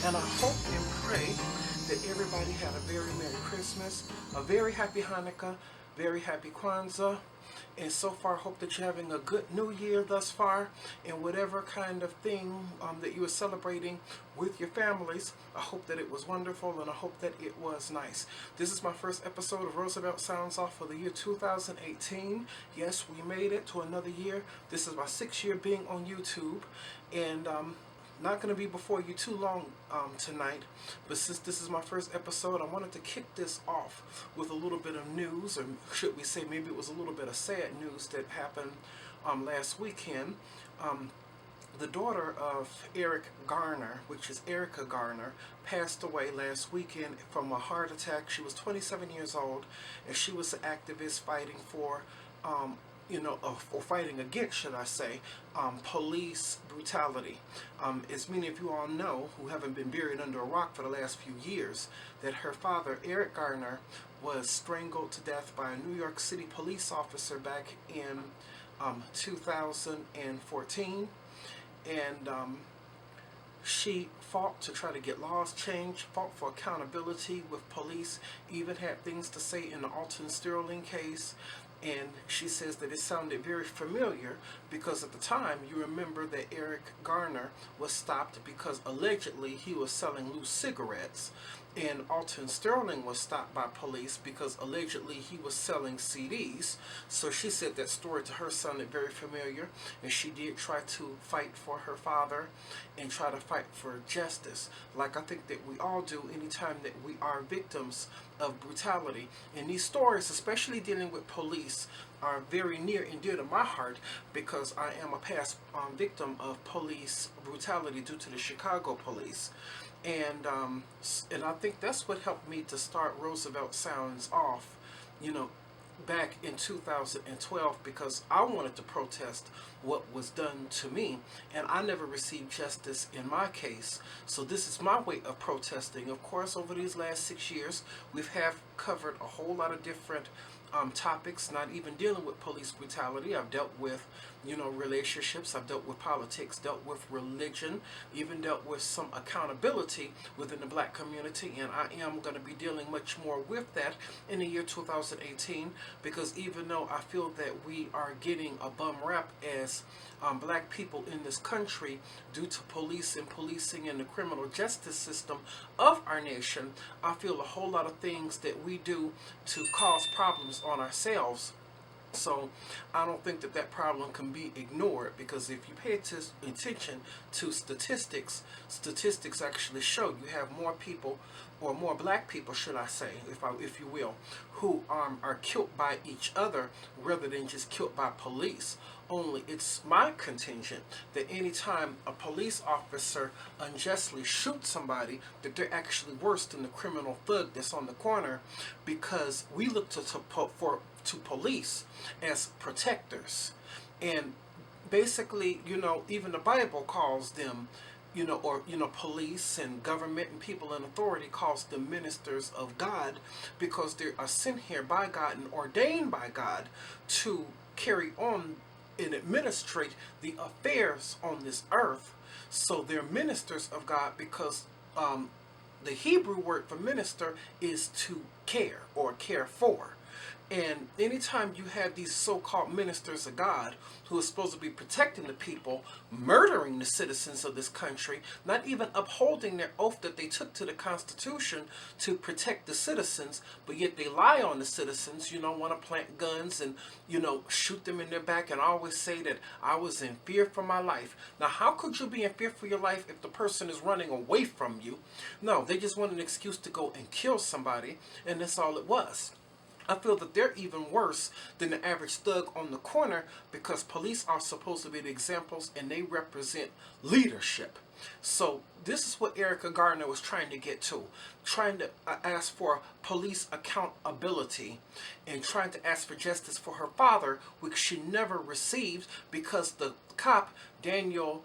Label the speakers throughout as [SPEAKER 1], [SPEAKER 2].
[SPEAKER 1] And I hope and pray that everybody had a very Merry Christmas, a very Happy Hanukkah, very Happy Kwanzaa, and so far hope that you're having a good New Year thus far, and whatever kind of thing that you were celebrating with your families. I hope that it was wonderful, and I hope that it was nice. This is my first episode of Roosevelt Sounds Off for the year 2018. Yes, we made it to another year. This is my 6th year being on YouTube, and not going to be before you too long tonight, but since this is my first episode, I wanted to kick this off with a little bit of news, or should we say maybe it was a little bit of sad news that happened last weekend. The daughter of Eric Garner, which is Erica Garner, passed away last weekend from a heart attack. She was 27 years old, and she was an activist fighting for or fighting against, should I say, police brutality. As many of you all know, who haven't been buried under a rock for the last few years, that her father, Eric Garner, was strangled to death by a New York City police officer back in 2014. And she fought to try to get laws changed, fought for accountability with police, even had things to say in the Alton Sterling case. And she says that it sounded very familiar because at the time, you remember that Eric Garner was stopped because allegedly he was selling loose cigarettes. And Alton Sterling was stopped by police because allegedly he was selling CDs. So she said that story to her sounded very familiar, and she did try to fight for her father and try to fight for justice, like I think that we all do anytime that we are victims of brutality. And these stories, especially dealing with police, are very near and dear to my heart because I am a past victim of police brutality due to the Chicago police. And I think that's what helped me to start Roosevelt Sounds Off, back in 2012, because I wanted to protest what was done to me, and I never received justice in my case. So this is my way of protesting. Of course, over these last 6 years, we've covered a whole lot of different topics, not even dealing with police brutality. I've dealt with, relationships. I've dealt with politics, dealt with religion, even dealt with some accountability within the black community, and I am going to be dealing much more with that in the year 2018, because even though I feel that we are getting a bum rap as black people in this country due to police and policing and the criminal justice system of our nation, I feel a whole lot of things that we do to cause problems on ourselves. So I don't think that problem can be ignored, because if you pay attention to statistics actually show you have more people, or more black people, should I say, if you will, who are killed by each other rather than just killed by police. Only it's my contention that anytime a police officer unjustly shoots somebody, that they're actually worse than the criminal thug that's on the corner, because we look to police as protectors. And basically, even the Bible calls them, police and government and people in authority calls them ministers of God, because they are sent here by God and ordained by God to carry on and administrate the affairs on this earth. So they're ministers of God because the Hebrew word for minister is to care or care for. And anytime you have these so-called ministers of God who are supposed to be protecting the people, murdering the citizens of this country, not even upholding their oath that they took to the Constitution to protect the citizens, but yet they lie on the citizens, want to plant guns and, shoot them in their back and always say that I was in fear for my life. Now, how could you be in fear for your life if the person is running away from you? No, they just want an excuse to go and kill somebody, and that's all it was. I feel that they're even worse than the average thug on the corner, because police are supposed to be the examples and they represent leadership. So this is what Erica Garner was trying to get to, trying to ask for police accountability and trying to ask for justice for her father, which she never received because the cop, Daniel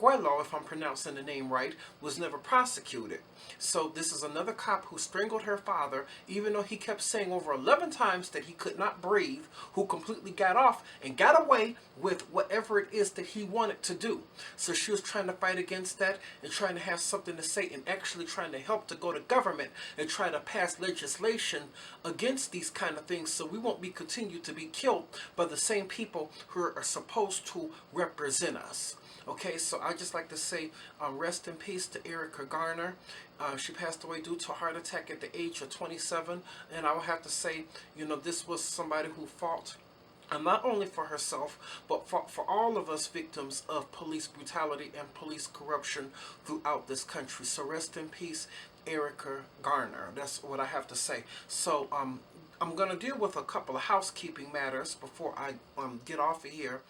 [SPEAKER 1] Coelho, if I'm pronouncing the name right, was never prosecuted. So this is another cop who strangled her father, even though he kept saying over 11 times that he could not breathe, who completely got off and got away with whatever it is that he wanted to do. So she was trying to fight against that and trying to have something to say and actually trying to help to go to government and try to pass legislation against these kind of things, so we won't be continued to be killed by the same people who are supposed to represent us. Okay, so I just like to say rest in peace to Erica Garner. She passed away due to a heart attack at the age of 27. And I would have to say, you know, this was somebody who fought not only for herself, but for all of us victims of police brutality and police corruption throughout this country. So rest in peace, Erica Garner. That's what I have to say. So I'm going to deal with a couple of housekeeping matters before I get off of here.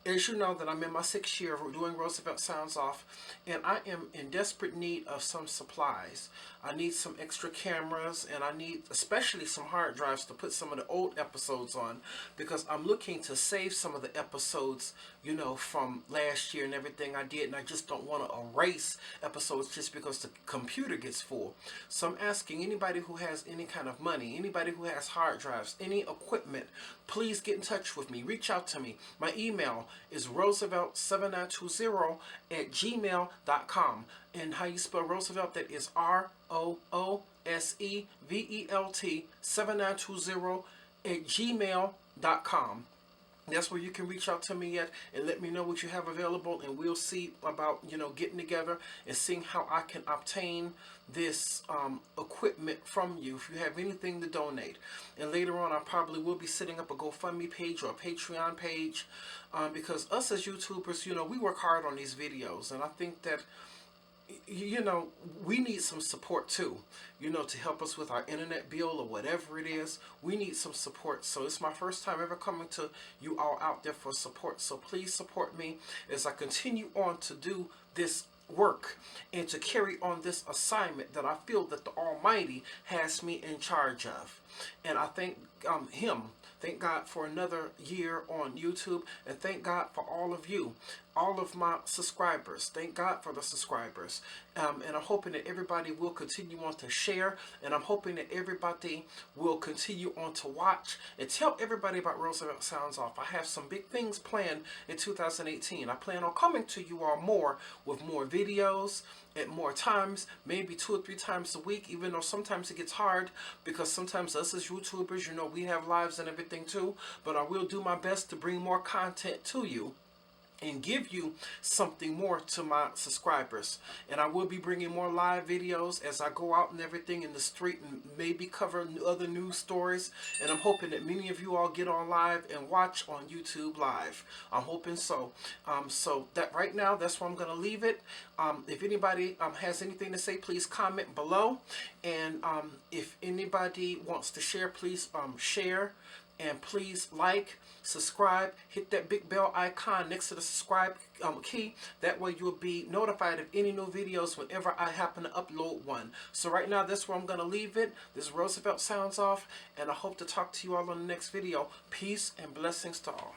[SPEAKER 1] As you know, that I'm in my 6th year of doing Roosevelt Sounds Off, and I am in desperate need of some supplies. I need some extra cameras, and I need especially some hard drives to put some of the old episodes on, because I'm looking to save some of the episodes, you know, from last year and everything I did, and I just don't want to erase episodes just because the computer gets full. So I'm asking anybody who has any kind of money, anybody who has hard drives, any equipment, please get in touch with me. Reach out to me. My email is roosevelt7920@gmail.com. And how you spell Roosevelt, that is ROOSEVELT 7920@gmail.com. That's where you can reach out to me at and let me know what you have available, and we'll see about, you know, getting together and seeing how I can obtain this equipment from you if you have anything to donate. And later on I probably will be setting up a GoFundMe page or a Patreon page, because us as YouTubers, you know, we work hard on these videos, and I think that, you know, we need some support too, you know, to help us with our internet bill or whatever it is. We need some support. So it's my first time ever coming to you all out there for support. So please support me as I continue on to do this work and to carry on this assignment that I feel that the Almighty has me in charge of. And I thank Him. Thank God for another year on YouTube, and thank God for all of you, all of my subscribers. Thank God for the subscribers. And I'm hoping that everybody will continue on to share, and I'm hoping that everybody will continue on to watch and tell everybody about Roosevelt Sounds Off. I have some big things planned in 2018. I plan on coming to you all more with more videos at more times, maybe 2 or 3 times a week, even though sometimes it gets hard because sometimes us as YouTubers, you know, we have lives and everything too. But I will do my best to bring more content to you and give you something more to my subscribers. And I will be bringing more live videos as I go out and everything in the street, and maybe cover other news stories. And I'm hoping that many of you all get on live and watch on YouTube live. I'm hoping so. So that right now, that's where I'm going to leave it. If anybody has anything to say, please comment below. And if anybody wants to share, please share. And please like, subscribe, hit that big bell icon next to the subscribe key. That way you'll be notified of any new videos whenever I happen to upload one. So right now, that's where I'm going to leave it. This is Roosevelt Sounds Off, and I hope to talk to you all on the next video. Peace and blessings to all.